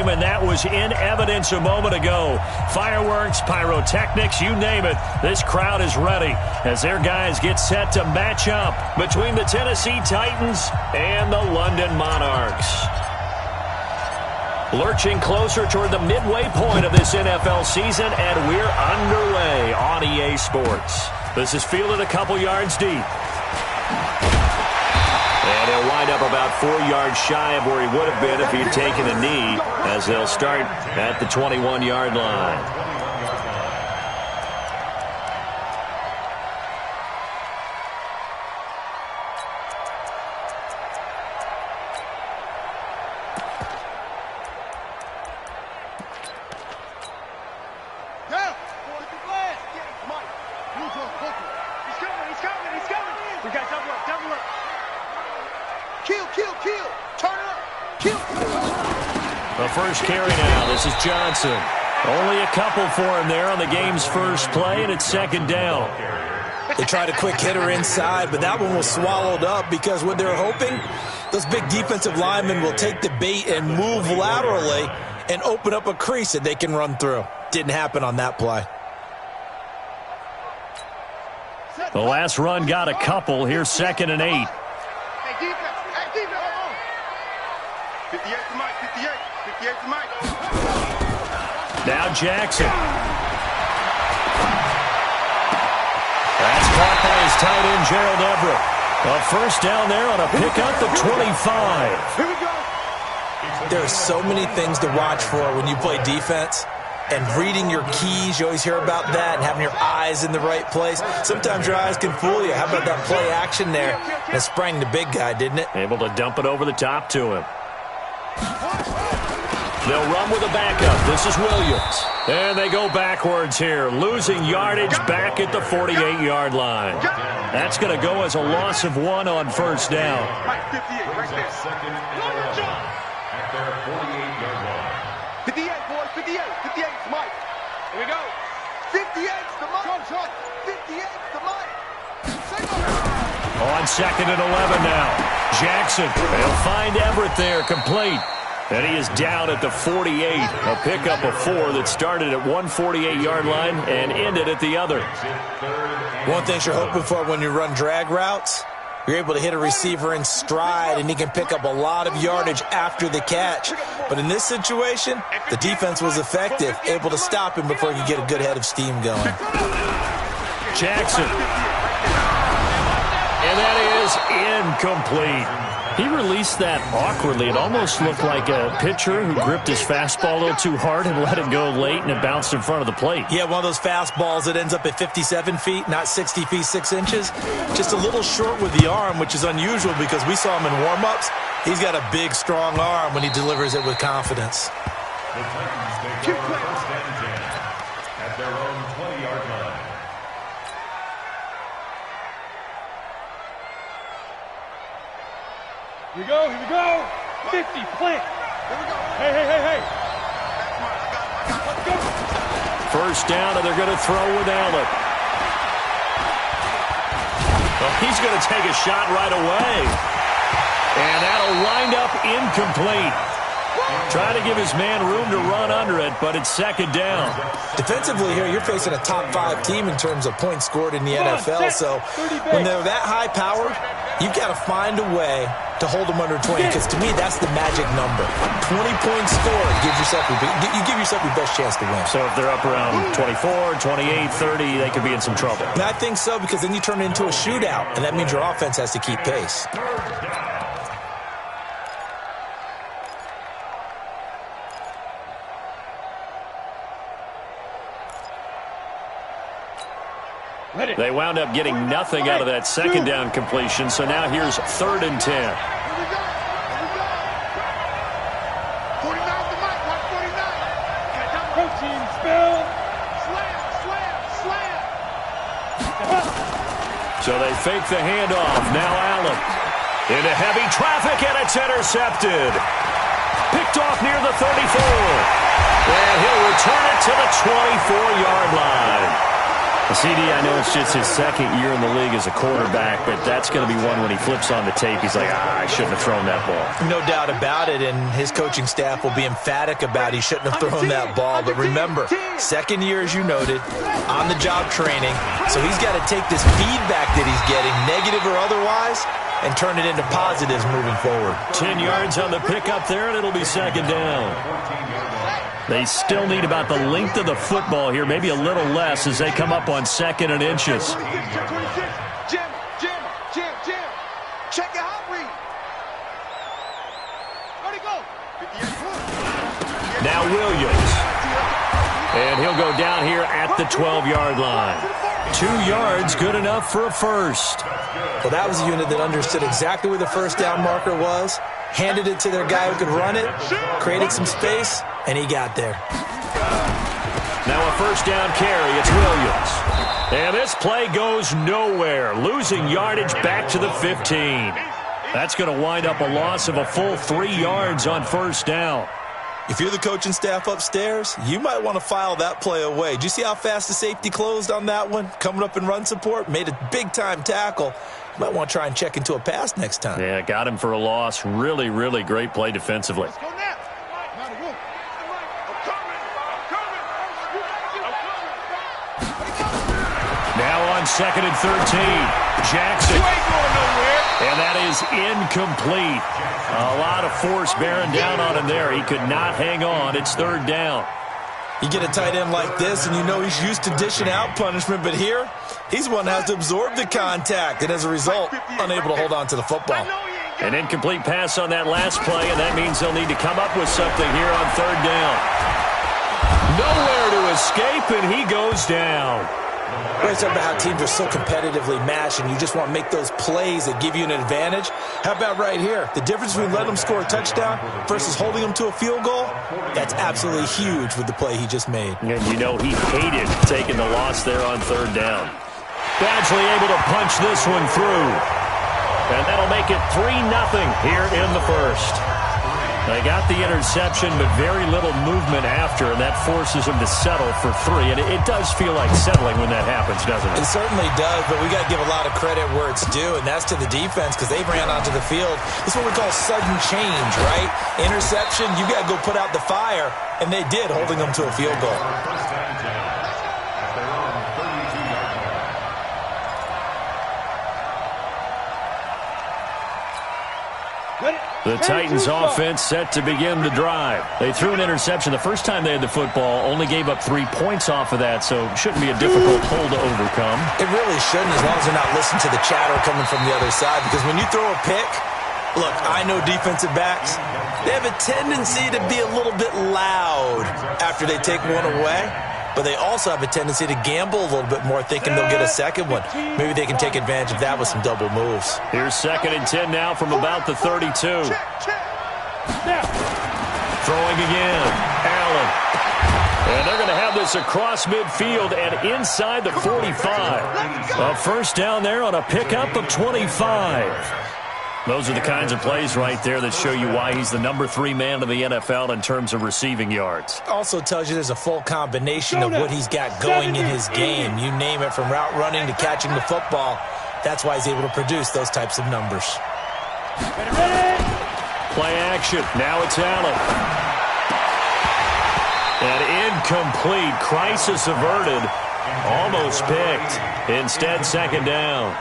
game, and that was in evidence a moment ago. Fireworks, pyrotechnics, you name it. This crowd is ready as their guys get set to match up between the Tennessee Titans and the London Monarchs. Lurching closer toward the midway point of this NFL season, and we're underway on EA Sports. This is fielded a couple yards deep. And he'll wind up about 4 yards shy of where he would have been if he'd taken a knee, as they'll start at the 21-yard line. The first carry now. This is Johnson. Only a couple for him there on the game's first play, and it's second down. They tried a quick hitter inside, but that one was swallowed up because what they're hoping, those big defensive linemen will take the bait and move laterally and open up a crease that they can run through. Didn't happen on that play. The last run got a couple. Here's 2nd and 8. Now Jackson. That's caught by his tight end, Gerald Everett. A first down there on a pickup at 25. Here we go. There are so many things to watch for when you play defense. And reading your keys, you always hear about that, and having your eyes in the right place. Sometimes your eyes can fool you. How about that play action there? And it sprang the big guy, didn't it? Able to dump it over the top to him. They'll run with a backup. This is Williams. And they go backwards here, losing yardage back at the 48-yard line. That's going to go as a loss of 1 on first down. Mike, 58, right there. At their 48-yard line. 58, boys, 58. 58's Mike. Here we go. 58's the Mike. 58's the Mike. On 2nd and 11 now. Jackson. They'll find Everett there, complete. And he is down at the 48. A pickup of 4 that started at one 48-yard line and ended at the other. One thing you're hoping for when you run drag routes, you're able to hit a receiver in stride, and he can pick up a lot of yardage after the catch. But in this situation, the defense was effective, able to stop him before he could get a good head of steam going. Jackson. And that is incomplete. He released that awkwardly. It almost looked like a pitcher who gripped his fastball a little too hard and let it go late, and it bounced in front of the plate. Yeah, one of those fastballs that ends up at 57 feet, not 60 feet, 6 inches. Just a little short with the arm, which is unusual because we saw him in warm-ups. He's got a big, strong arm when he delivers it with confidence. The Titans take over first and 10 at their own 20-yard line. Here we go, 50, plant. Here we go. Hey. Let's go. First down, and they're going to throw with Allen. Well, he's going to take a shot right away. And that'll wind up incomplete. Trying to give his man room to run under it, but it's 2nd down. Defensively here, you're facing a top-5 team in terms of points scored in the NFL. So when they're that high-powered, you've got to find a way to hold them under 20, because to me, that's the magic number. 20 points scored gives yourself you give yourself your best chance to win. So if they're up around 24, 28, 30, they could be in some trouble. And I think so, because then you turn it into a shootout, and that means your offense has to keep pace. They wound up getting nothing out of that second down completion, so now here's 3rd and 10. Here we go. 49 to Mike. Watch 49. Protein spill. Slam. So they fake the handoff. Now Allen. Into heavy traffic, and it's intercepted. Picked off near the 34. And he'll return it to the 24-yard line. CD, I know it's just his second year in the league as a quarterback, but that's going to be one when he flips on the tape, he's like, I shouldn't have thrown that ball. No doubt about it, and his coaching staff will be emphatic about he shouldn't have thrown that ball. But remember, second year, as you noted, on-the-job training, so he's got to take this feedback that he's getting, negative or otherwise, and turn it into positives moving forward. 10 yards on the pickup there, and it'll be second down. They still need about the length of the football here, maybe a little less as they come up on second and inches. Jim, check your hot read. Where'd he go? Now Williams. And he'll go down here at the 12-yard line. 2 yards, good enough for a first. Well, that was a unit that understood exactly where the first down marker was, handed it to their guy who could run it, created some space, and he got there. Now a first down carry, it's Williams. And this play goes nowhere, losing yardage back to the 15. That's going to wind up a loss of a full 3 yards on first down. If you're the coaching staff upstairs, you might want to file that play away. Do you see how fast the safety closed on that one? Coming up in run support, made a big-time tackle. You might want to try and check into a pass next time. Yeah, got him for a loss. Really, really great play defensively. Now on second and 13, Jackson. And that is incomplete. A lot of force bearing down on him there. He could not hang on. It's third down. You get a tight end like this, and you know he's used to dishing out punishment, but here, he's the one that has to absorb the contact, and as a result, unable to hold on to the football. An incomplete pass on that last play, and that means they'll need to come up with something here on third down. Nowhere to escape, and he goes down. We're talking about how teams are so competitively matched, and you just want to make those plays that give you an advantage. How about right here? The difference between letting them score a touchdown versus holding them to a field goal, that's absolutely huge with the play he just made. And you know he hated taking the loss there on third down. Badgley able to punch this one through. And that'll make it 3-0 here in the first. They got the interception, but very little movement after, and that forces them to settle for 3. And it does feel like settling when that happens, doesn't it? It certainly does, but we got to give a lot of credit where it's due, and that's to the defense because they ran onto the field. This is what we call sudden change, right? Interception, you got to go put out the fire, and they did, holding them to a field goal. The Titans offense set to begin the drive. They threw an interception the first time they had the football, only gave up 3 points off of that, so it shouldn't be a difficult hole to overcome. It really shouldn't, as long as they're not listening to the chatter coming from the other side, because when you throw a pick, look, I know defensive backs, they have a tendency to be a little bit loud after they take one away. But they also have a tendency to gamble a little bit more, thinking they'll get a second one. Maybe they can take advantage of that with some double moves. Here's second and 10 now from about the 32. Throwing again. Allen. And they're going to have this across midfield and inside the 45. A first down there on a pickup of 25. Those are the kinds of plays right there that show you why he's the number 3 man in the NFL in terms of receiving yards. Also tells you there's a full combination of what he's got going in his game. You name it, from route running to catching the football. That's why he's able to produce those types of numbers. Play action. Now it's Allen. An incomplete. Crisis averted. Almost picked. Instead, second down.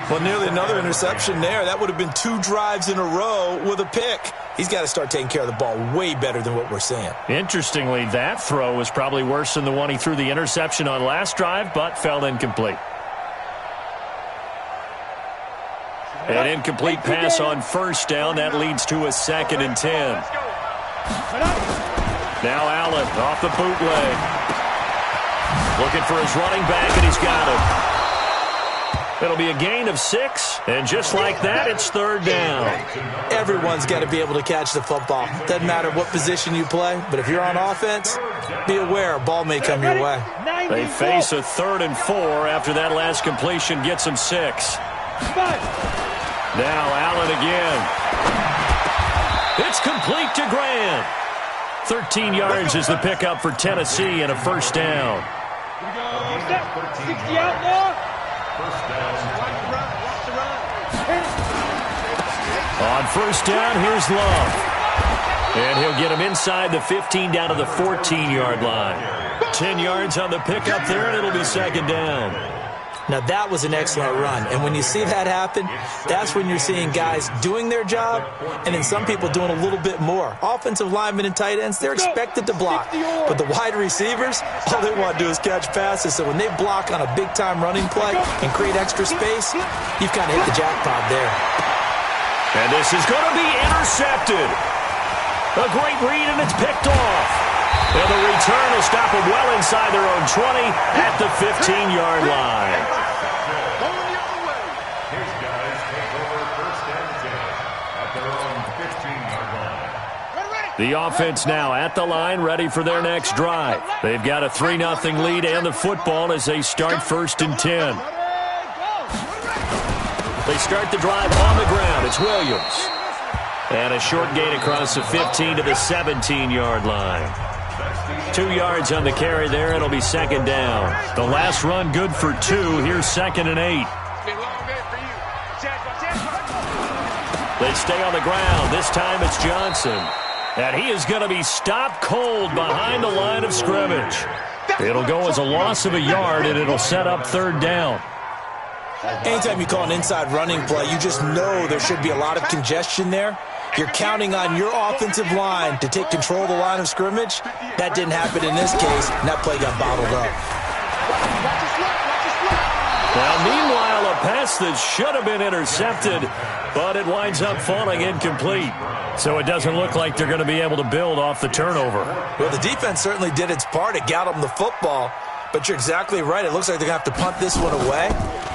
Well, nearly another interception there. That would have been 2 drives in a row with a pick. He's got to start taking care of the ball way better than what we're seeing. Interestingly, that throw was probably worse than the one he threw the interception on last drive, but fell incomplete. An incomplete pass on first down. That leads to a second and 10. Now Allen off the bootleg. Looking for his running back, and he's got him. It'll be a gain of 6, and just like that, it's third down. Everyone's got to be able to catch the football. Doesn't matter what position you play, but if you're on offense, be aware a ball may come your way. They face a 3rd and 4 after that last completion gets them 6. Now Allen again. It's complete to Grant. 13 yards is the pickup for Tennessee and a first down. Step. 60 outlaw. First down. Watch the run. On first down, here's Love. And he'll get him inside the 15 down to the 14-yard line. 10 yards on the pickup there, and it'll be second down. Now, that was an excellent run. And when you see that happen, that's when you're seeing guys doing their job and then some people doing a little bit more. Offensive linemen and tight ends, they're expected to block. But the wide receivers, all they want to do is catch passes. So when they block on a big-time running play and create extra space, you've kind of hit the jackpot there. And this is going to be intercepted. A great read, and it's picked off. And the return will stop them well inside their own 20 at the 15-yard line. His guys take over first and 10 at their own 15-yard line. The offense now at the line, ready for their next drive. They've got a 3-0 lead and the football as they start first and 10. They start the drive on the ground. It's Williams. And a short gain across the 15 to the 17-yard line. 2 yards on the carry there. It'll be second down. The last run good for 2. Here's second and 8. They stay on the ground. This time it's Johnson. And he is going to be stopped cold behind the line of scrimmage. It'll go as a loss of a yard, and it'll set up third down. Anytime you call an inside running play, you just know there should be a lot of congestion there. You're counting on your offensive line to take control of the line of scrimmage. That didn't happen in this case, and that play got bottled up. Well, meanwhile, a pass that should have been intercepted, but it winds up falling incomplete. So it doesn't look like they're going to be able to build off the turnover. Well, the defense certainly did its part. It got them the football. But you're exactly right. It looks like they're going to have to punt this one away.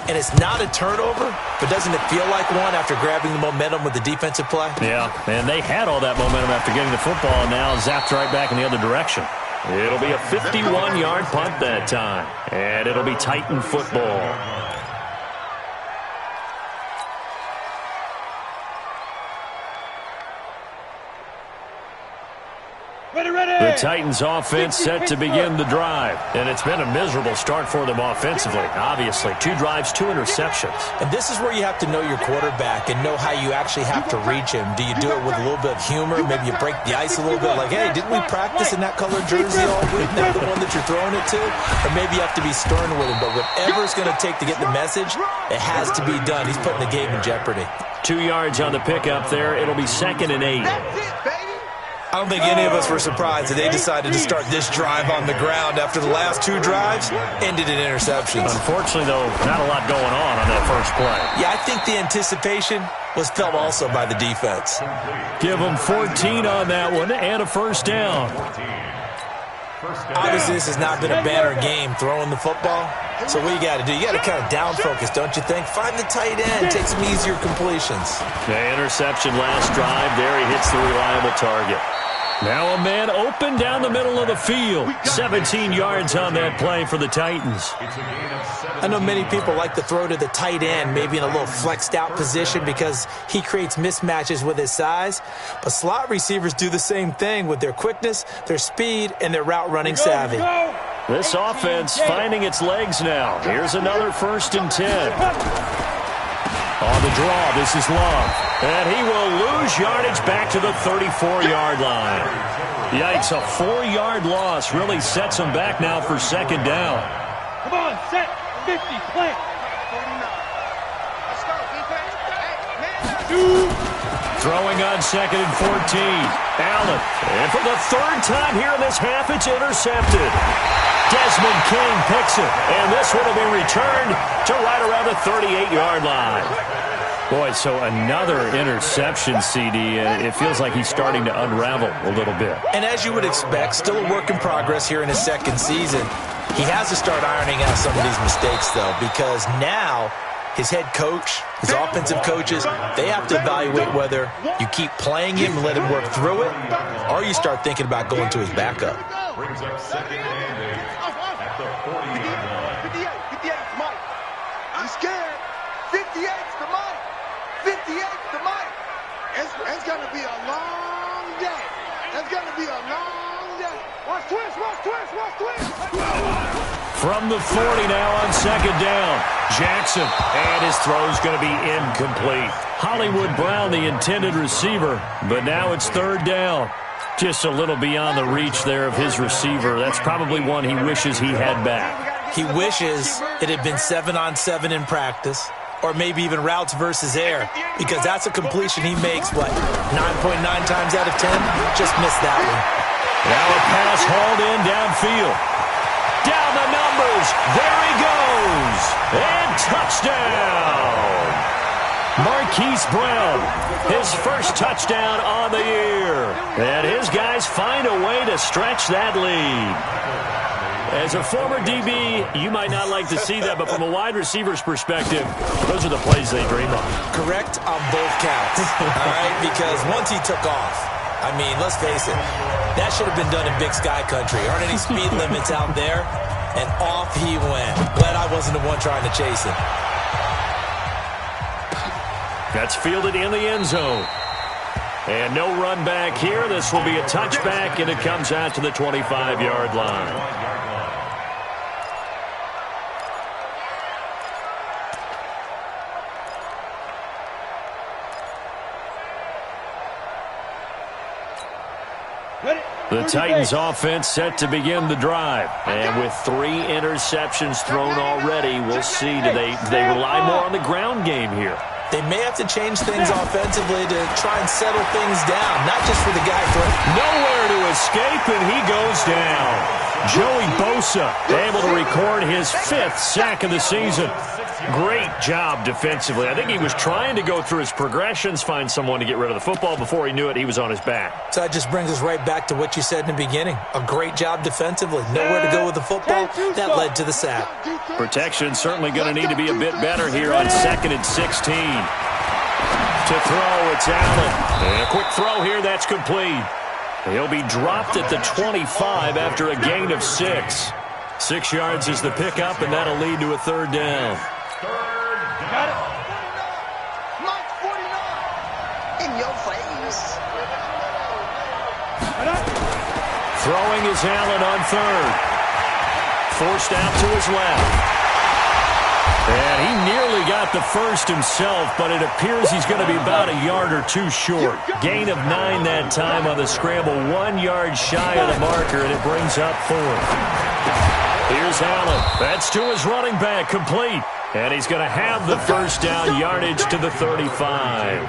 And it's not a turnover, but doesn't it feel like one after grabbing the momentum with the defensive play? Yeah, and they had all that momentum after getting the football, and now zapped right back in the other direction. It'll be a 51-yard punt that time, and it'll be Titan football. The Titans offense set to begin the drive. And it's been a miserable start for them offensively. Obviously, 2 drives, 2 interceptions. And this is where you have to know your quarterback and know how you actually have to reach him. Do you do it with a little bit of humor? Maybe you break the ice a little bit. Like, hey, didn't we practice in that colored jersey all week? Now the one that you're throwing it to? Or maybe you have to be stern with him. But whatever it's going to take to get the message, it has to be done. He's putting the game in jeopardy. 2 yards on the pickup there. It'll be second and 8. I don't think any of us were surprised that they decided to start this drive on the ground after the last 2 drives ended in interceptions. Unfortunately, though, not a lot going on that first play. Yeah, I think the anticipation was felt also by the defense. Give them 14 on that one and a first down. Obviously, this has not been a banner game throwing the football. So what you got to do, you got to kind of down focus, don't you think? Find the tight end, take some easier completions. The interception last drive. There he hits the reliable target. Now a man open down the middle of the field. 17 yards on that play for the Titans. I know many people like to throw to the tight end, maybe in a little flexed out position because he creates mismatches with his size. But slot receivers do the same thing with their quickness, their speed, and their route running savvy. This offense finding its legs now. Here's another first and 10. On the draw, this is Love. And he will lose yardage back to the 34-yard line. Yikes, a 4-yard loss really sets him back now for second down. Come on, set, 50, plant. Throwing on second and 14. Allen. And for the 3rd time here in this half, it's intercepted. Desmond King picks it, and this one will be returned to right around the 38-yard line. Boy, so another interception, CD. It feels like he's starting to unravel a little bit. And as you would expect, still a work in progress here in his 2nd season. He has to start ironing out some of these mistakes, though, because now his head coach, his offensive coaches, they have to evaluate whether you keep playing him and let him work through it, or you start thinking about going to his backup. Brings up second and 8 at the 40-yard line. 58's Mike. I'm scared. 58's the Mike. 58's the Mike. It's going to be a long day. It's going to be a long day. Watch twist, watch twist, watch twist. From the 40 now on second down. Jackson, and his throw's going to be incomplete. Hollywood Brown, the intended receiver, but now it's third down. Just a little beyond the reach there of his receiver. That's probably one he wishes he had back. He wishes it had been 7-on-7 in practice, or maybe even routes versus air, because that's a completion he makes, 9.9 times out of 10? Just missed that one. Now a pass hauled in downfield. Down the numbers. There he goes. And touchdown. Marquise Brown, his first touchdown on the year. And his guys find a way to stretch that lead. As a former DB, you might not like to see that, but from a wide receiver's perspective, those are the plays they dream of. Correct on both counts, all right? Because once he took off, I mean, let's face it, that should have been done in Big Sky Country. Aren't any speed limits out there? And off he went. Glad I wasn't the one trying to chase him. That's fielded in the end zone. And no run back here. This will be a touchback, and it comes out to the 25-yard line. The Titans offense set to begin the drive. And with 3 interceptions thrown already, we'll see. Do they rely more on the ground game here? They may have to change things offensively to try and settle things down, not just for the guy throwing. Nowhere to escape, and he goes down. Joey Bosa able to record his 5th sack of the season. Great job defensively. I think he was trying to go through his progressions, find someone to get rid of the football. Before he knew it, he was on his back. So that just brings us right back to what you said in the beginning. A great job defensively. Nowhere to go with the football. That led to the sack. Protection certainly going to need to be a bit better here on 2nd and 16. To throw, it's Allen. And a quick throw here, that's complete. He'll be dropped at the 25 after a gain of 6. 6 yards is the pickup, and that'll lead to a third down. Got it. Mike 49. In your face. Throwing is Allen on 3rd. Forced out to his left. And he nearly got the first himself, but it appears he's going to be about a yard or 2 short. Gain of 9 that time on the scramble. 1 yard shy of the marker, and it brings up 4th. Here's Allen. That's to his running back, complete. And he's going to have the first down, yardage to the 35.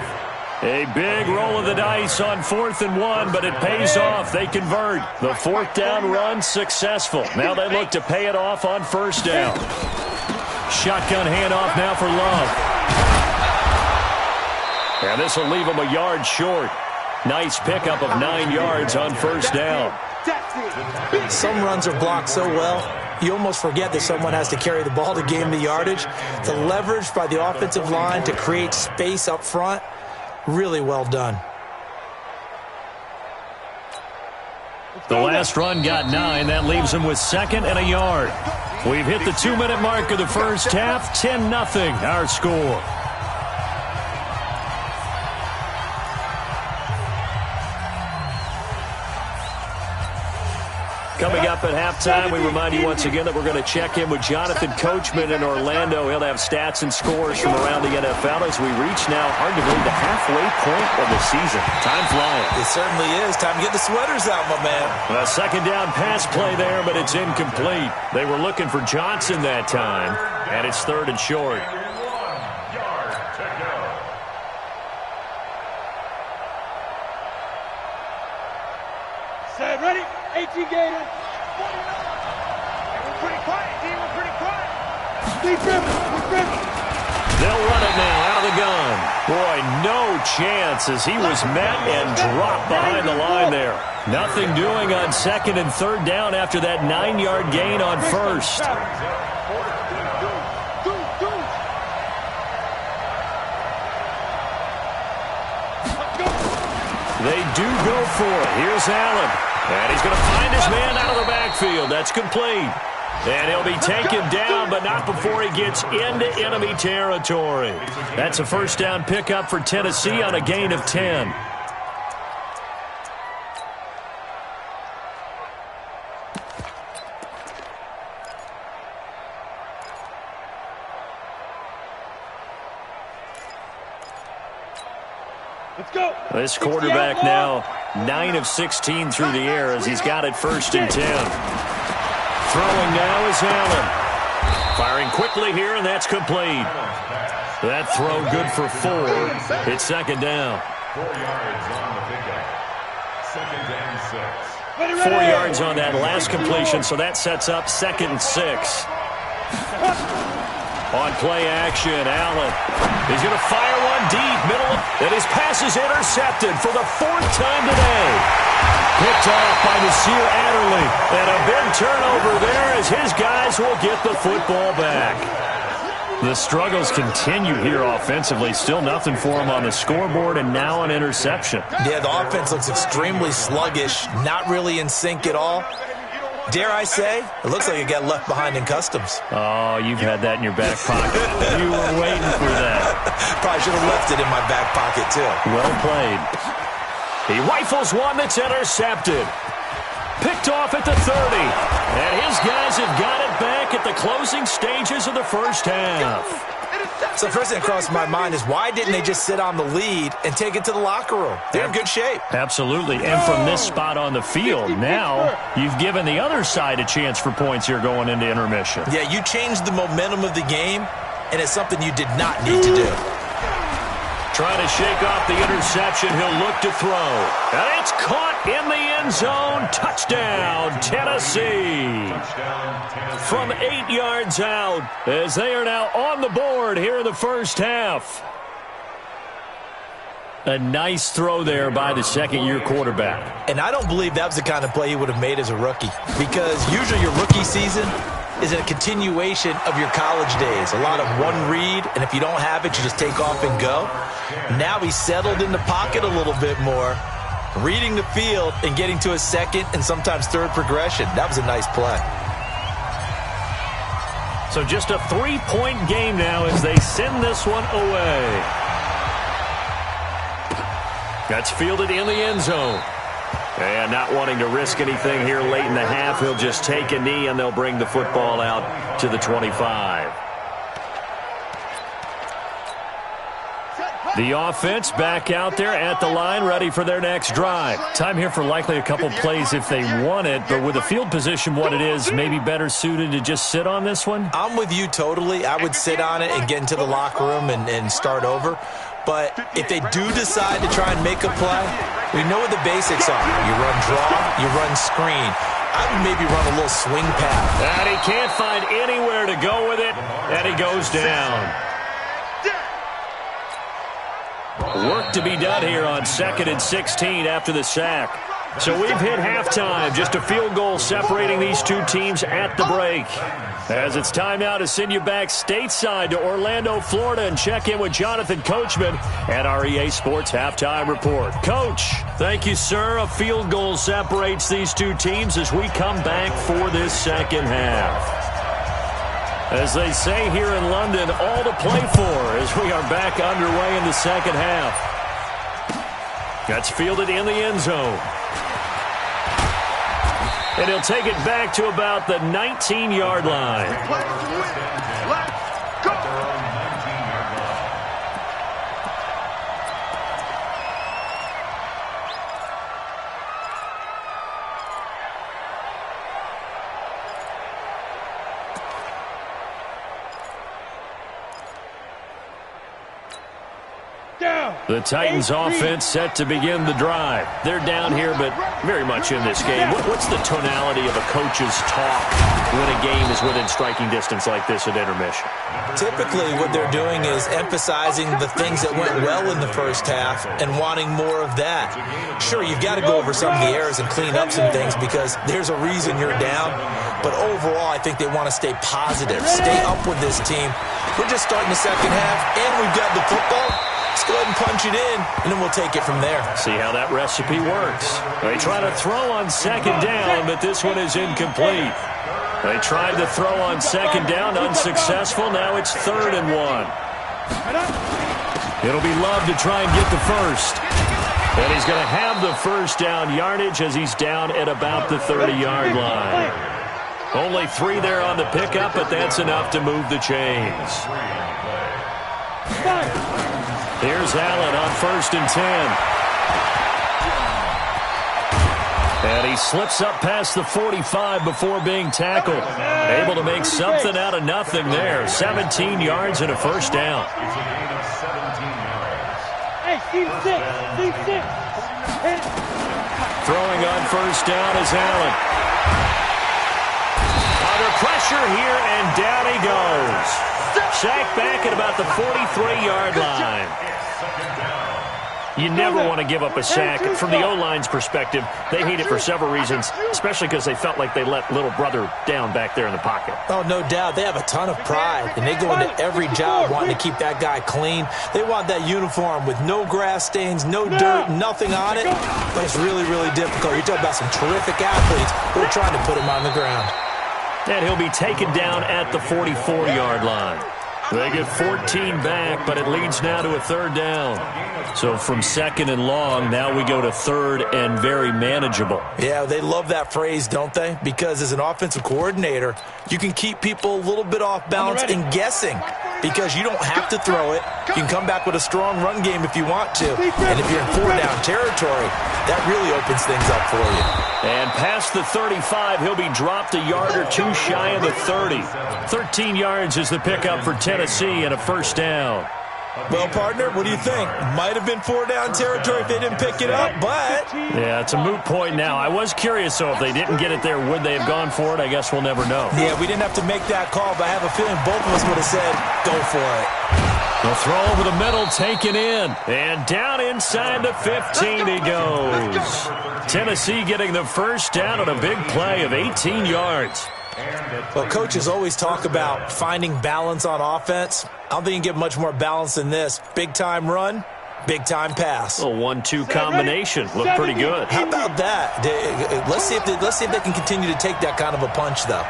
A big roll of the dice on 4th and 1, but it pays off. They convert. The 4th down run successful. Now they look to pay it off on 1st down. Shotgun handoff now for Love. And this will leave him a yard short. Nice pickup of 9 yards on 1st down. Some runs are blocked so well, you almost forget that someone has to carry the ball to gain the yardage. The leverage by the offensive line to create space up front, really well done. The last run got 9. That leaves him with 2nd and a yard. We've hit the 2-minute mark of the first half. 10-0 our score. Coming up at halftime, we remind you once again that we're going to check in with Jonathan Coachman in Orlando. He'll have stats and scores from around the NFL as we reach now, hard to believe, the halfway point of the season. Time flying. It certainly is. Time to get the sweaters out, my man. A 2nd down pass play there, but it's incomplete. They were looking for Johnson that time, and it's 3rd and short. Set, ready? 18 Gators. We're pretty quiet, team. We're pretty quiet. Keep dribbling. They'll run it now out of the gun. Boy, no chance as he was met and dropped behind the line there. Nothing doing on 2nd and 3rd down after that 9-yard gain on 1st. They do go for it. Here's Allen. And he's going to find his man out of the backfield. That's complete. And he'll be taken down, but not before he gets into enemy territory. That's a 1st down pickup for Tennessee on a gain of 10. This quarterback now 9 of 16 through the air as he's got it 1st and 10. Throwing now is Allen. Firing quickly here, and that's complete. That throw good for 4. It's 2nd down. 4 yards on the pickup. 2nd and 6. 4 yards on that last completion, so that sets up 2nd and 6. On play action, Allen. He's going to fire one deep, middle, and his pass is intercepted for the 4th time today. Picked off by Nasir Adderley. And a big turnover there as his guys will get the football back. The struggles continue here offensively. Still nothing for him on the scoreboard, and now an interception. Yeah, the offense looks extremely sluggish, not really in sync at all. Dare I say, it looks like it got left behind in customs. Oh, you've had that in your back pocket. You were waiting for that. Probably should have left it in my back pocket, too. Well played. He rifles one that's intercepted. Picked off at the 30. And his guys have got it back at the closing stages of the 1st half. So first thing that crossed my mind is why didn't they just sit on the lead and take it to the locker room? They're in good shape. Absolutely. And from this spot on the field, now you've given the other side a chance for points here going into intermission. Yeah, you changed the momentum of the game, and it's something you did not need to do. Trying to shake off the interception. He'll look to throw. And it's caught in the end zone. Touchdown, Tennessee. From 8 yards out as they are now on the board here in the 1st half. A nice throw there by the 2nd-year quarterback. And I don't believe that was the kind of play he would have made as a rookie, because usually your rookie season is a continuation of your college days. A lot of one read, and if you don't have it, you just take off and go. Now he's settled in the pocket a little bit more, reading the field and getting to a 2nd and sometimes 3rd progression. That was a nice play. So just a 3-point game now as they send this one away. That's fielded in the end zone. And not wanting to risk anything here late in the half, he'll just take a knee and they'll bring the football out to the 25. The offense back out there at the line, ready for their next drive. Time here for likely a couple plays if they want it, but with the field position what it is, maybe better suited to just sit on this one? I'm with you totally. I would sit on it and get into the locker room and start over. But if they do decide to try and make a play, we know what the basics are. You run draw, you run screen. I would maybe run a little swing pass. And he can't find anywhere to go with it, and he goes down. Work to be done here on 2nd and 16 after the sack. So we've hit halftime. Just a field goal separating these two teams at the break. As it's time now to send you back stateside to Orlando, Florida, and check in with Jonathan Coachman at our EA Sports Halftime Report. Coach, thank you, sir. A field goal separates these two teams as we come back for this 2nd half. As they say here in London, all to play for as we are back underway in the 2nd half. That's fielded in the end zone. And he'll take it back to about the 19-yard line. Let's go. The Titans offense set to begin the drive. They're down here, but very much in this game. What's the tonality of a coach's talk when a game is within striking distance like this at intermission? Typically, what they're doing is emphasizing the things that went well in the 1st half and wanting more of that. Sure, you've got to go over some of the errors and clean up some things because there's a reason you're down. But overall, I think they want to stay positive, stay up with this team. We're just starting the 2nd half, and we've got the football. Let's go ahead and punch it in, and then we'll take it from there. See how that recipe works. They try to throw on 2nd down, but this one is incomplete. They tried to throw on 2nd down, unsuccessful. Now it's 3rd and 1. It'll be Love to try and get the first. And he's going to have the 1st down yardage as he's down at about the 30-yard line. Only 3 there on the pickup, but that's enough to move the chains. Here's Allen on 1st and 10. And he slips up past the 45 before being tackled. Able to make something out of nothing there. 17 yards and a first down. Hey, team 6. Team 6. Throwing on 1st down is Allen. Under pressure here, and down he goes. Sacked back at about the 43-yard line. You never want to give up a sack. From the O-line's perspective, they hate it for several reasons, especially because they felt like they let little brother down back there in the pocket. Oh, no doubt. They have a ton of pride, and they go into every job wanting to keep that guy clean. They want that uniform with no grass stains, no dirt, nothing on it. But it's really, really difficult. You're talking about some terrific athletes who are trying to put him on the ground. And he'll be taken down at the 44-yard line. They get 14 back, but it leads now to a 3rd down. So from 2nd and long, now we go to 3rd and very manageable. Yeah, they love that phrase, don't they? Because as an offensive coordinator, you can keep people a little bit off balance and guessing because you don't have to throw it. You can come back with a strong run game if you want to. And if you're in 4-down territory, that really opens things up for you. And past the 35, he'll be dropped a yard or two shy of the 30. 13 yards is the pickup for Tennessee and a 1st down. Well, partner, what do you think? Might have been 4-down territory if they didn't pick it up, but... Yeah, it's a moot point now. I was curious, so if they didn't get it there, would they have gone for it? I guess we'll never know. Yeah, we didn't have to make that call, but I have a feeling both of us would have said, go for it. The throw over the middle, taken in. And down inside the 15 he goes. Tennessee getting the 1st down on a big play of 18 yards. Well, coaches always talk about finding balance on offense. I don't think you can get much more balance than this. Big-time run, big-time pass. A 1-2 combination. Looked pretty good. How about that? Let's see if they can continue to take that kind of a punch, though.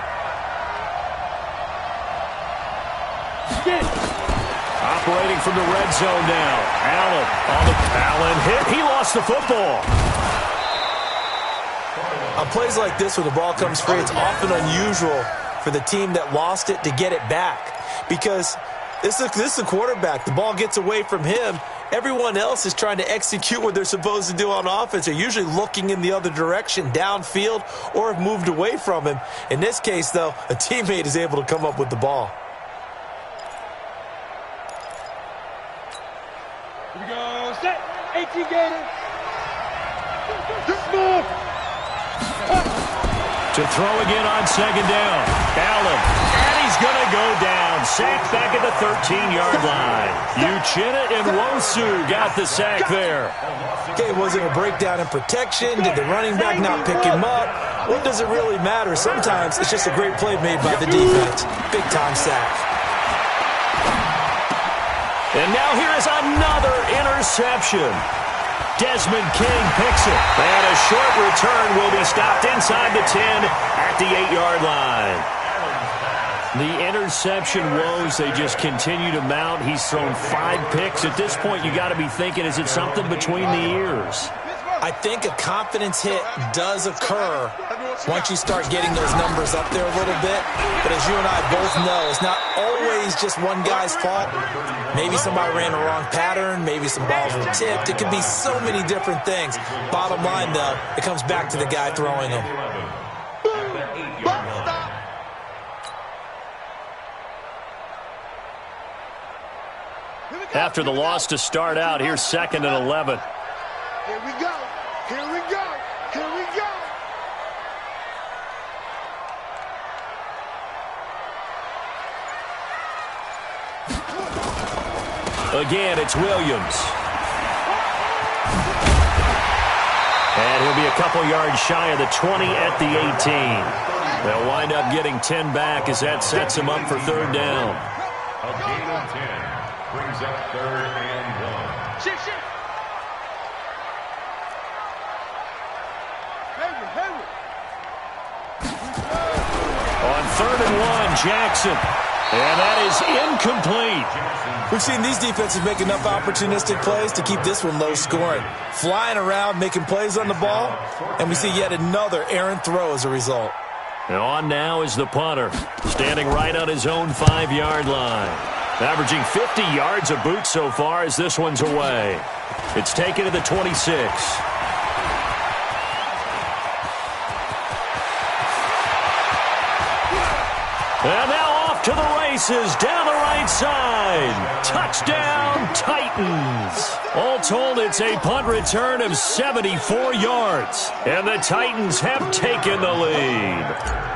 Operating from the red zone now. Allen hit. He lost the football. On plays like this where the ball comes free, it's often unusual for the team that lost it to get it back because this is a quarterback. The ball gets away from him. Everyone else is trying to execute what they're supposed to do on offense. They're usually looking in the other direction, downfield, or have moved away from him. In this case, though, a teammate is able to come up with the ball. Here we go. Set. 18 Gator. Move. To throw again on 2nd down. Allen. And he's going to go down. Sacked back at the 13-yard line. Uchenna and Nwosu got the sack there. Okay, was it a breakdown in protection? Did the running back not pick him up? What does it really matter? Sometimes it's just a great play made by the defense. Big-time sack. And now here is another interception. Desmond King picks it. And a short return will be stopped inside the 10 at the 8-yard line. The interception woes, they just continue to mount. He's thrown 5 picks. At this point, you got to be thinking, is it something between the ears? I think a confidence hit does occur once you start getting those numbers up there a little bit. But as you and I both know, it's not always just one guy's fault. Maybe somebody ran the wrong pattern. Maybe some balls were tipped. It could be so many different things. Bottom line, though, it comes back to the guy throwing them. After the loss to start out, here's 2nd and 11. Here we go. Here we go. Here we go. Again, it's Williams. And he'll be a couple yards shy of the 20 at the 18. They'll wind up getting 10 back as that sets him up for 3rd down. A gain of 10 brings up 3rd and 1. Shift. On 3rd and 1, Jackson. And that is incomplete. We've seen these defenses make enough opportunistic plays to keep this one low scoring. Flying around, making plays on the ball, and we see yet another errant throw as a result. And on now is the punter, standing right on his own 5-yard line. Averaging 50 yards a boot so far as this one's away. It's taken to the 26. And now off to the races, down the right side. Touchdown, Titans. All told, it's a punt return of 74 yards. And the Titans have taken the lead.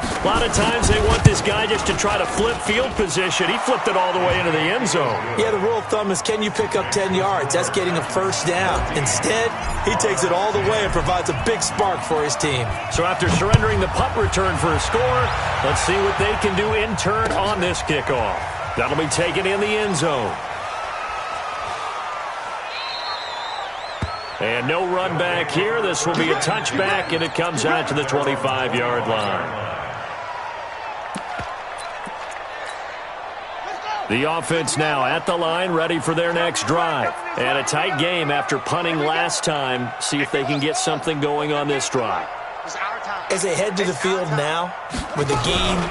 A lot of times they want this guy just to try to flip field position. He flipped it all the way into the end zone. Yeah, the rule of thumb is, can you pick up 10 yards? That's getting a first down. Instead, he takes it all the way and provides a big spark for his team. So after surrendering the punt return for a score, let's see what they can do in turn on this kickoff. That'll be taken in the end zone. And no run back here. This will be a touchback, and it comes out to the 25-yard line. The offense now at the line, ready for their next drive. And a tight game after punting last time. See if they can get something going on this drive. As they head to the field now, with the game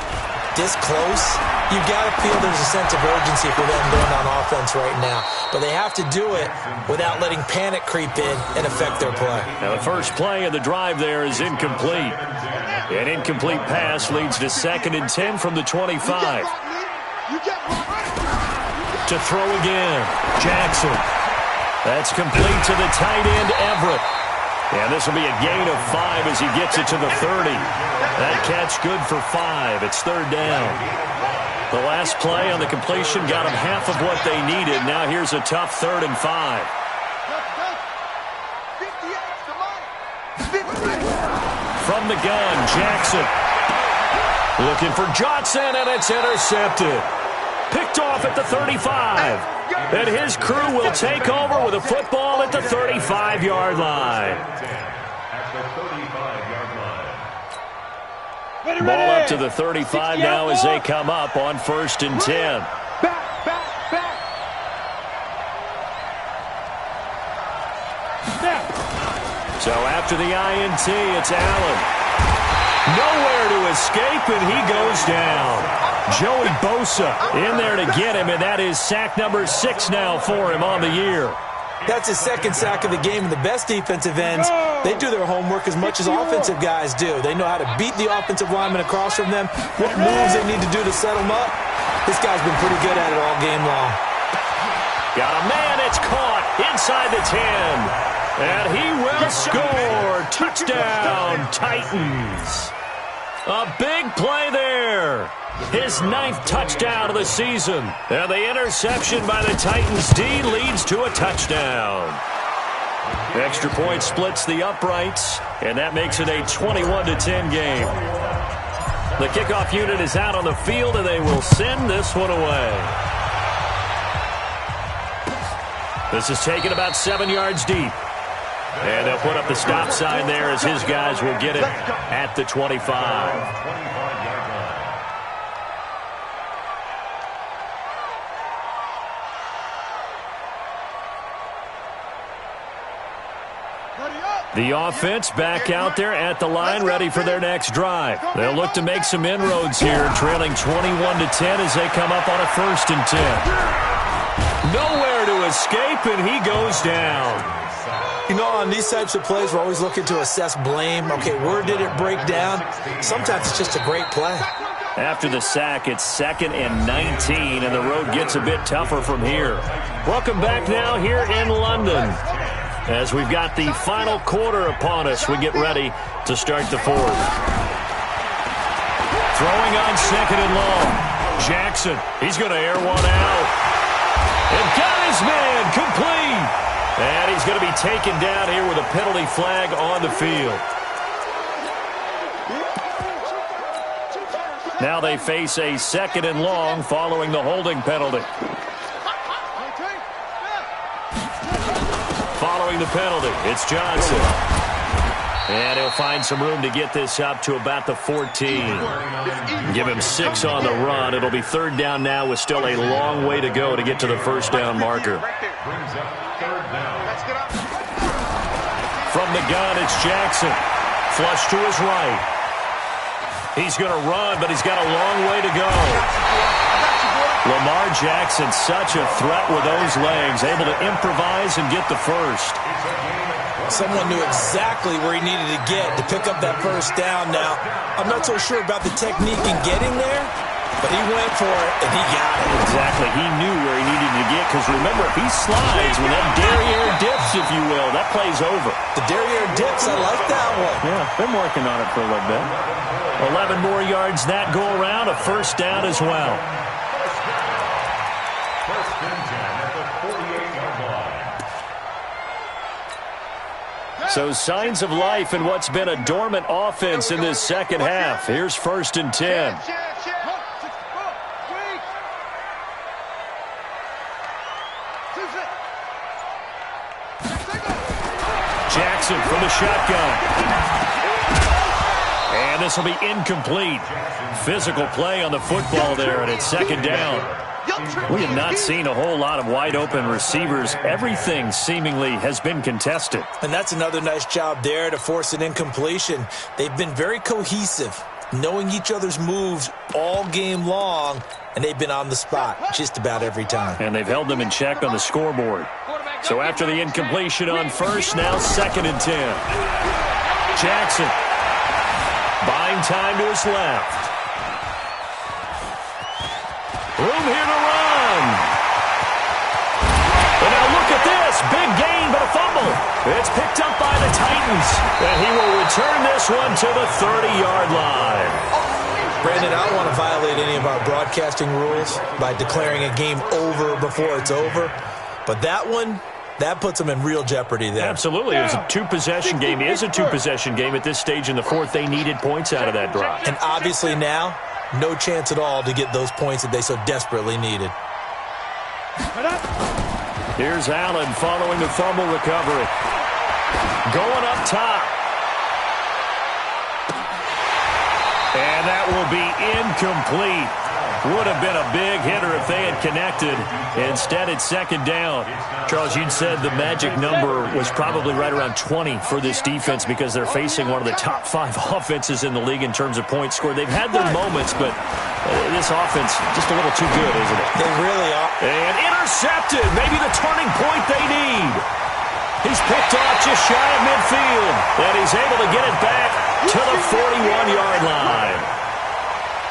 this close, you've got to feel there's a sense of urgency for them going on offense right now. But they have to do it without letting panic creep in and affect their play. Now the first play of the drive there is incomplete. An incomplete pass leads to 2nd and 10 from the 25. To throw again, Jackson. That's complete to the tight end, Everett. And this will be a gain of 5 as he gets it to the 30. That catch good for 5. It's 3rd down. The last play on the completion got them half of what they needed. Now here's a tough 3rd and 5. From the gun, Jackson. Looking for Johnson, and it's intercepted. Picked off at the 35. And his crew will take over with a football at the 35-yard line. Ball up to the 35 now as they come up on 1st and 10. So after the INT, it's Allen. Nowhere to escape, and he goes down. Joey Bosa in there to get him, and that is sack number 6 now for him on the year. That's his 2nd sack of the game, and the best defensive ends, they do their homework as much as offensive guys do. They know how to beat the offensive lineman across from them, what moves they need to do to set them up. This guy's been pretty good at it all game long. Got a man, it's caught inside the 10. And he will score. Touchdown, Titans. A big play there. His 9th touchdown of the season. And the interception by the Titans D leads to a touchdown. Extra point splits the uprights, and that makes it a 21-10 game. The kickoff unit is out on the field, and they will send this one away. This is taken about 7 yards deep. And they'll put up the stop sign there as his guys will get it at the 25. The offense back out there at the line, ready for their next drive. They'll look to make some inroads here, trailing 21-10 as they come up on a 1st and 10. Nowhere to escape, and he goes down. You know, on these types of plays, we're always looking to assess blame. Okay, where did it break down? Sometimes it's just a great play. After the sack, it's 2nd and 19, and the road gets a bit tougher from here. Welcome back now here in London. As we've got the final quarter upon us, we get ready to start the 4th. Throwing on 2nd and long. Jackson, he's going to air one out. And got his man complete. And he's going to be taken down here with a penalty flag on the field. Now they face a 2nd and long following the holding penalty. Following the penalty, it's Johnson. And he'll find some room to get this up to about the 14. Give him 6 on the run. It'll be 3rd down now with still a long way to go to get to the 1st down marker. From the gun, it's Jackson. Flush to his right. He's going to run, but he's got a long way to go. Lamar Jackson, such a threat with those legs, able to improvise and get the first. Someone knew exactly where he needed to get to pick up that first down. Now, I'm not so sure about the technique in getting there, but he went for it, and he got it. Exactly. He knew where he needed to get, because remember, if he slides, when that derriere dips, if you will, that play's over. The derriere dips, I like that one. Yeah, been working on it for a little bit. 11 more yards that go around, a first down as well. First and 10 at the 48-yard line. So signs of life in what's been a dormant offense in this second half. Here's first and 10. Jackson from the shotgun. And this will be incomplete. Physical play on the football there, and it's second down. We have not seen a whole lot of wide-open receivers. Everything seemingly has been contested. And that's another nice job there to force an incompletion. They've been very cohesive, knowing each other's moves all game long, and they've been on the spot just about every time. And they've held them in check on the scoreboard. So after the incompletion on first, now second and 10. Jackson buying time to his left. Room here to run. And now look at this. Big gain, but a fumble. It's picked up by the Titans. And he will return this one to the 30-yard line. Brandon, I don't want to violate any of our broadcasting rules by declaring a game over before it's over. But that one, that puts them in real jeopardy there. Absolutely. It was a two-possession game. It is a two-possession game at this stage in the fourth. They needed points out of that drive. And obviously now, no chance at all to get those points that they so desperately needed. Here's Allen following the fumble recovery. Going up top. And that will be incomplete. Would have been a big hitter if they had connected. Instead, it's second down. Charles, you'd said the magic number was probably right around 20 for this defense because they're facing one of the top 5 offenses in the league in terms of points scored. They've had their moments, but this offense just a little too good, isn't it? They really are. And intercepted. Maybe the turning point they need. He's picked off just shy of midfield. And he's able to get it back to the 41-yard line.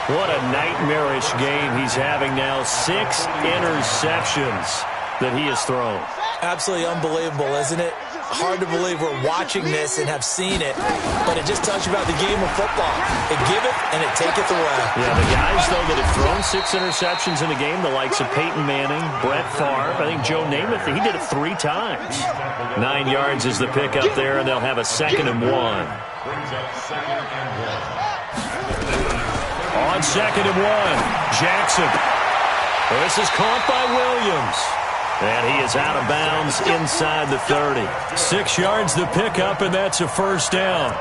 What a nightmarish game he's having now. 6 interceptions that he has thrown. Absolutely unbelievable, isn't it? Hard to believe we're watching this and have seen it, but it just tells you about the game of football. It giveth and it taketh away. Yeah, the guys, though, that have thrown 6 interceptions in a game, the likes of Peyton Manning, Brett Favre, I think Joe Namath, he did it 3 times. 9 yards is the pickup there, and they'll have a second and 1. Brings up second and 1. On second and 1, Jackson. This is caught by Williams. And he is out of bounds inside the 30. 6 yards the pickup, and that's a first down.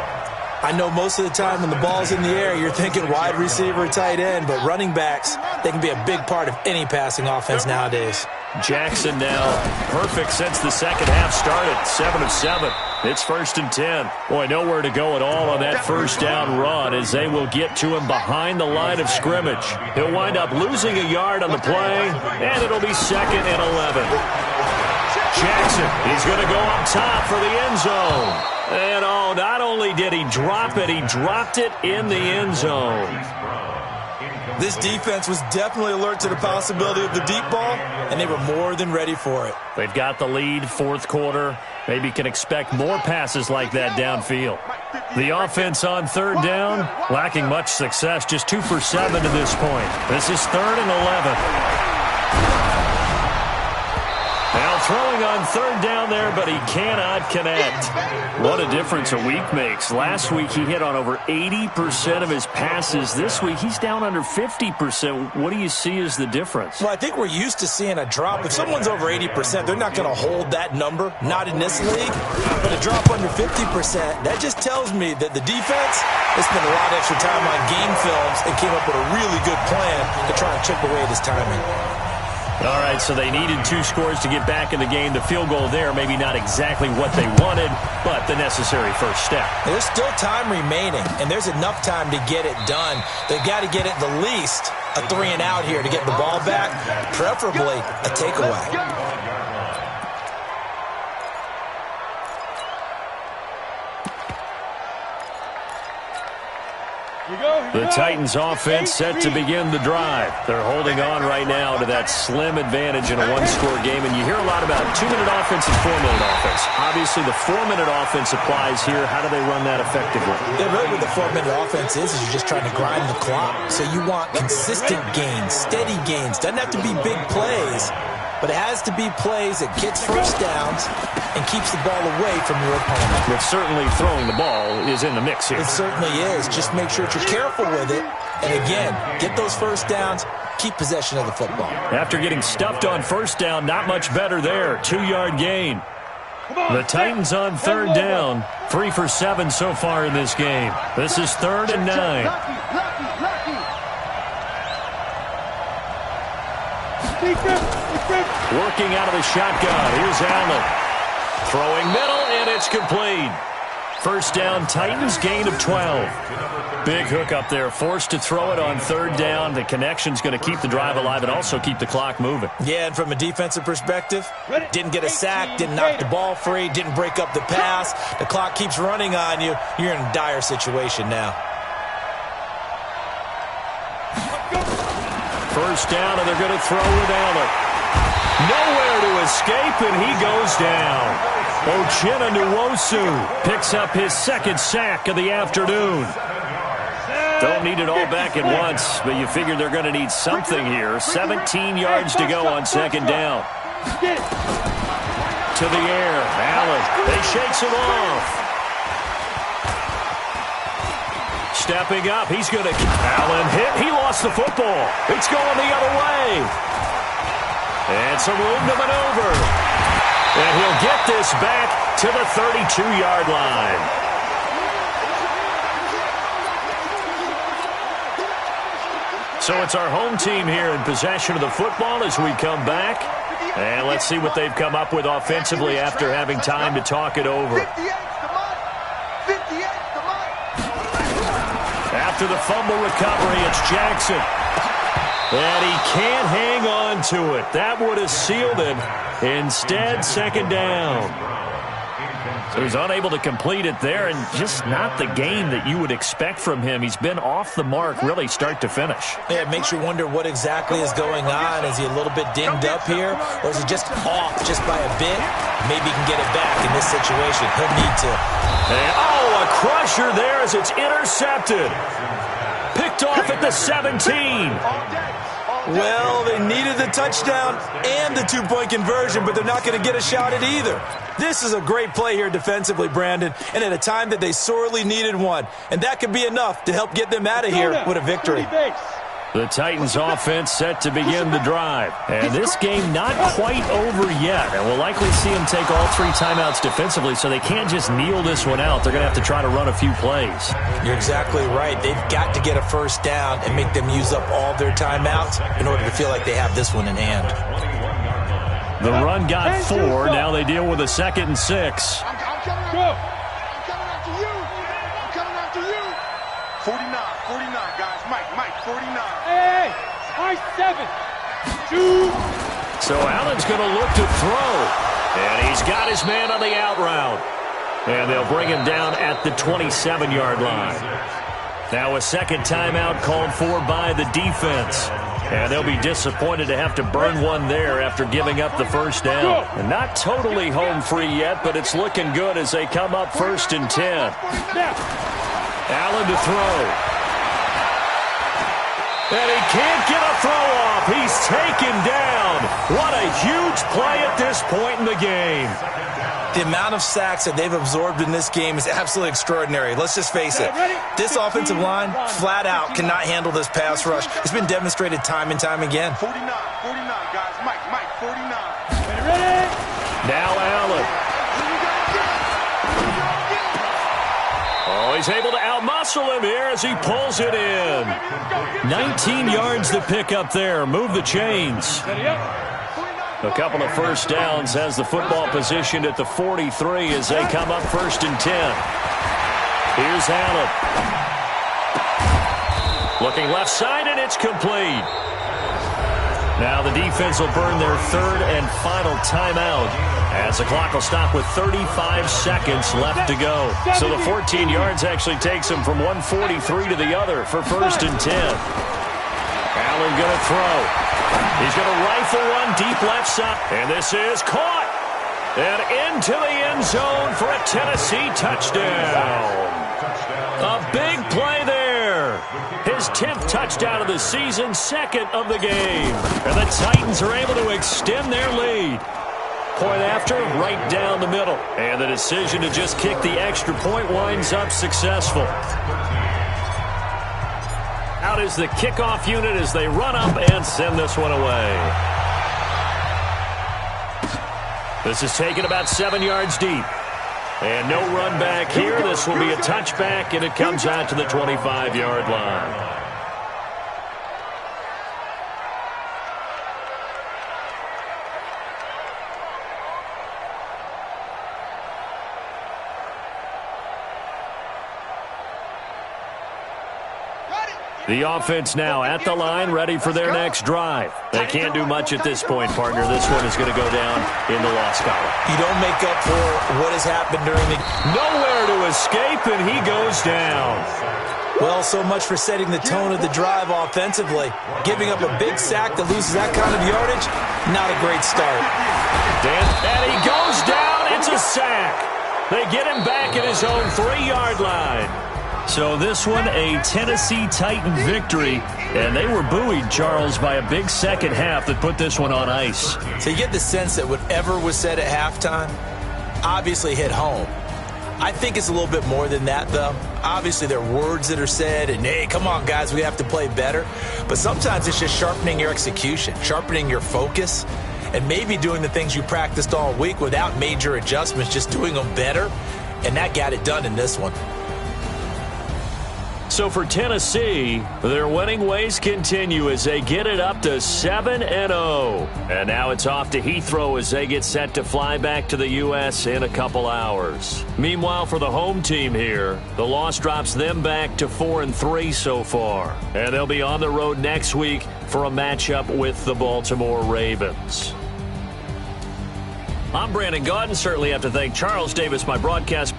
I know most of the time when the ball's in the air, you're thinking wide receiver, tight end, but running backs, they can be a big part of any passing offense nowadays. Jackson now perfect since the second half started. 7 of 7. It's first and 10. Boy, nowhere to go at all on that first down run as they will get to him behind the line of scrimmage. He'll wind up losing a yard on the play, and it'll be second and 11. Jackson, he's going to go up top for the end zone. And oh, not only did he drop it, he dropped it in the end zone. This defense was definitely alert to the possibility of the deep ball, and they were more than ready for it. They've got the lead, fourth quarter. Maybe can expect more passes like that downfield. The offense on third down, lacking much success, just 2 for 7 to this point. This is third and 11. Now throwing on third down there, but he cannot connect. What a difference a week makes. Last week he hit on over 80% of his passes. This week he's down under 50%. What do you see as the difference? Well, I think we're used to seeing a drop. If someone's over 80%, they're not going to hold that number, not in this league. But a drop under 50%, that just tells me that the defense has spent a lot of extra time on game films and came up with a really good plan to try and chip away at his timing. All right, so they needed 2 scores to get back in the game. The field goal there, maybe not exactly what they wanted, but the necessary first step. There's still time remaining, and there's enough time to get it done. They've got to get at the least a 3 and out here to get the ball back, preferably a takeaway. The Titans offense set to begin the drive. They're holding on right now to that slim advantage in a 1-score game. And you hear a lot about 2-minute offense and 4-minute offense. Obviously, the 4-minute offense applies here. How do they run that effectively? Yeah, really what the 4-minute offense is you're just trying to grind the clock. So you want consistent gains, steady gains. Doesn't have to be big plays, but it has to be plays that gets first downs and keeps the ball away from your opponent. But certainly throwing the ball is in the mix here. It certainly is. Just make sure that you're careful with it. And again, get those first downs, keep possession of the football. After getting stuffed on first down, not much better there. 2-yard gain. The Titans on 3rd down. 3 for 7 so far in this game. This is 3rd and 9. Working out of the shotgun. Here's Allen. Throwing middle, and it's complete. First down, Titans, gain of 12. Big hook up there, forced to throw it on 3rd down. The connection's going to keep the drive alive and also keep the clock moving. Yeah, and from a defensive perspective, didn't get a sack, didn't knock the ball free, didn't break up the pass. The clock keeps running on you. You're in a dire situation now. First down, and they're going to throw with Allen. Nowhere to escape, and he goes down. Uchenna picks up his 2nd sack of the afternoon. Don't need it all back at once, but you figure they're going to need something here. 17 yards to go on 2nd down. To the air, Allen. They shakes him off. Stepping up, he's going to... Allen hit. He lost the football. It's going the other way. And some room to maneuver. And he'll get this back to the 32-yard line. So it's our home team here in possession of the football as we come back. And let's see what they've come up with offensively after having time to talk it over. After the fumble recovery, it's Jackson. And he can't hang on to it. That would have sealed him. Instead, 2nd down. So he's unable to complete it there, and just not the game that you would expect from him. He's been off the mark, really, start to finish. Yeah, it makes you wonder what exactly is going on. Is he a little bit dinged up here, or is he just off just by a bit? Maybe he can get it back in this situation. He'll need to. And, a crusher there as it's intercepted. Picked off at the 17. Well, they needed the touchdown and the 2-point conversion, but they're not going to get a shot at either. This is a great play here defensively, Brandon, and at a time that they sorely needed one. And that could be enough to help get them out of here with a victory. The Titans offense set to begin the drive. And this game not quite over yet. And we'll likely see them take all 3 timeouts defensively, so they can't just kneel this one out. They're going to have to try to run a few plays. You're exactly right. They've got to get a first down and make them use up all their timeouts in order to feel like they have this one in hand. The run got 4. Now they deal with a 2nd and 6. I'm coming after you. I'm coming after you. 49, guys. Mike, 49. Hey, my 7. 2. So Allen's going to look to throw. And he's got his man on the out route. And they'll bring him down at the 27-yard line. Now a 2nd timeout called for by the defense. And they'll be disappointed to have to burn one there after giving up the first down. And not totally home free yet, but it's looking good as they come up 1st and 10. Allen to throw. And he can't get a throw off. He's taken down. What a huge play at this point in the game. The amount of sacks that they've absorbed in this game is absolutely extraordinary. Let's just face it. This offensive line, flat out, cannot handle this pass rush. It's been demonstrated time and time again. 49, guys. Mike, 49. Ready? Now Allen. Oh, he's able to outmuscle him here as he pulls it in. 19 yards to pick up there. Move the chains. A couple of first downs has the football positioned at the 43 as they come up 1st and 10. Here's Allen. Looking left side, and it's complete. Now the defense will burn their 3rd and final timeout as the clock will stop with 35 seconds left to go. So the 14 yards actually takes him from 143 to the other for 1st and 10. Allen going to throw. He's going to rifle one deep left side. And this is caught. And into the end zone for a Tennessee touchdown. A big play there. His 10th touchdown of the season, 2nd of the game. And the Titans are able to extend their lead. Point after, right down the middle. And the decision to just kick the extra point winds up successful. Out is the kickoff unit as they run up and send this one away. This is taken about 7 yards deep. And no run back here. This will be a touchback, and it comes out to the 25-yard line. The offense now at the line, ready for their next drive. They can't do much at this point, partner. This one is going to go down in the loss column. You don't make up for what has happened during the... Nowhere to escape, and he goes down. Well, so much for setting the tone of the drive offensively. Giving up a big sack that loses that kind of yardage, not a great start. And he goes down. It's a sack. They get him back at his own 3-yard line. So this one, a Tennessee Titan victory, and they were buoyed, Charles, by a big second half that put this one on ice. So you get the sense that whatever was said at halftime obviously hit home. I think it's a little bit more than that, though. Obviously, there are words that are said, and, hey, come on, guys, we have to play better. But sometimes it's just sharpening your execution, sharpening your focus, and maybe doing the things you practiced all week without major adjustments, just doing them better, and that got it done in this one. So for Tennessee, their winning ways continue as they get it up to 7-0. And now it's off to Heathrow as they get set to fly back to the U.S. in a couple hours. Meanwhile, for the home team here, the loss drops them back to 4-3 so far. And they'll be on the road next week for a matchup with the Baltimore Ravens. I'm Brandon Gaudin. Certainly have to thank Charles Davis, my broadcast.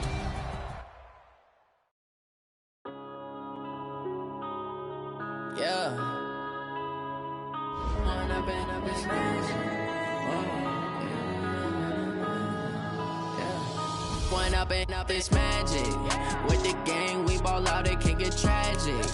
Up this magic with the gang, we ball out, it can get tragic.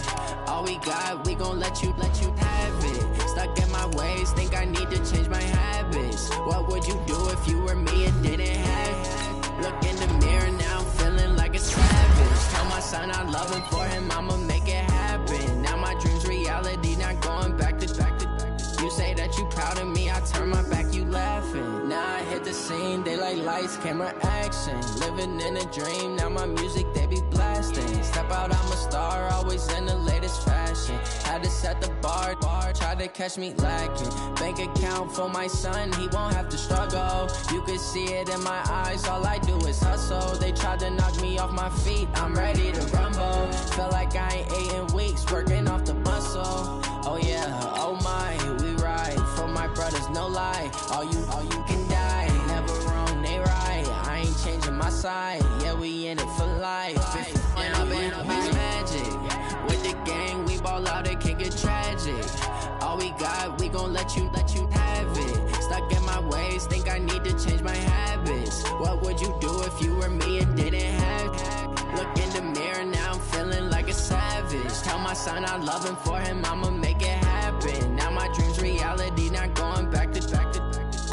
All we got, we gon' let you have it. Stuck in my ways, think I need to change my habits. What would you do if you were me and didn't have it? Look in the mirror now, I'm feeling like a savage. Tell my son I love him, for him I'ma make it happen. Now my dream's reality, not going back to. You say that you proud of me, I turn my back, you laughing. Now I hit the scene, they like lights, camera, action. Living in a dream, now my music, they be blasting. Step out, I'm a star, always in the latest fashion. Had to set the bar, try to catch me lacking. Bank account for my son, he won't have to struggle. You could see it in my eyes, all I do is hustle. They tried to knock me off my feet, I'm ready to rumble. Felt like I ain't ate in weeks, working off the muscle. Oh yeah, oh my, we ride for my brothers, no lie. All you can die, never wrong, they right. I ain't changing my side, yeah, we in it for life. And I've been up is magic. With the gang, we ball out, it can get tragic. All we got, we gon' let you have it. Stuck in my ways, think I need to change my habits. What would you do if you were me and didn't have it? Look in the mirror, now I'm feeling like a savage. Tell my son I love him, for him I'ma make it happen. Now my dream's reality, not going back to.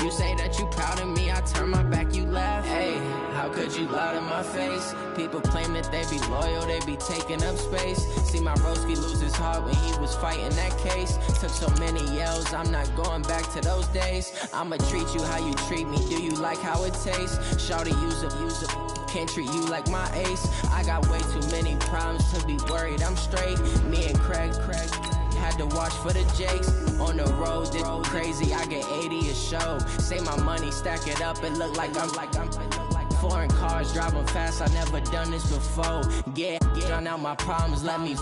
You say that you proud of me, I turn my back, you laugh. Hey, I How could you lie to my face? People claim that they be loyal, they be taking up space. See my broski lose his heart when he was fighting that case. Took so many yells, I'm not going back to those days. I'ma treat you how you treat me, do you like how it tastes? Shawty use up, can't treat you like my ace. I got way too many problems to be worried, I'm straight. Me and Craig had to watch for the Jakes. On the road, this crazy, I get 80 a show. Say my money, stack it up, it look like I'm foreign cars, driving fast, I never done this before. Get drown out my problems, let me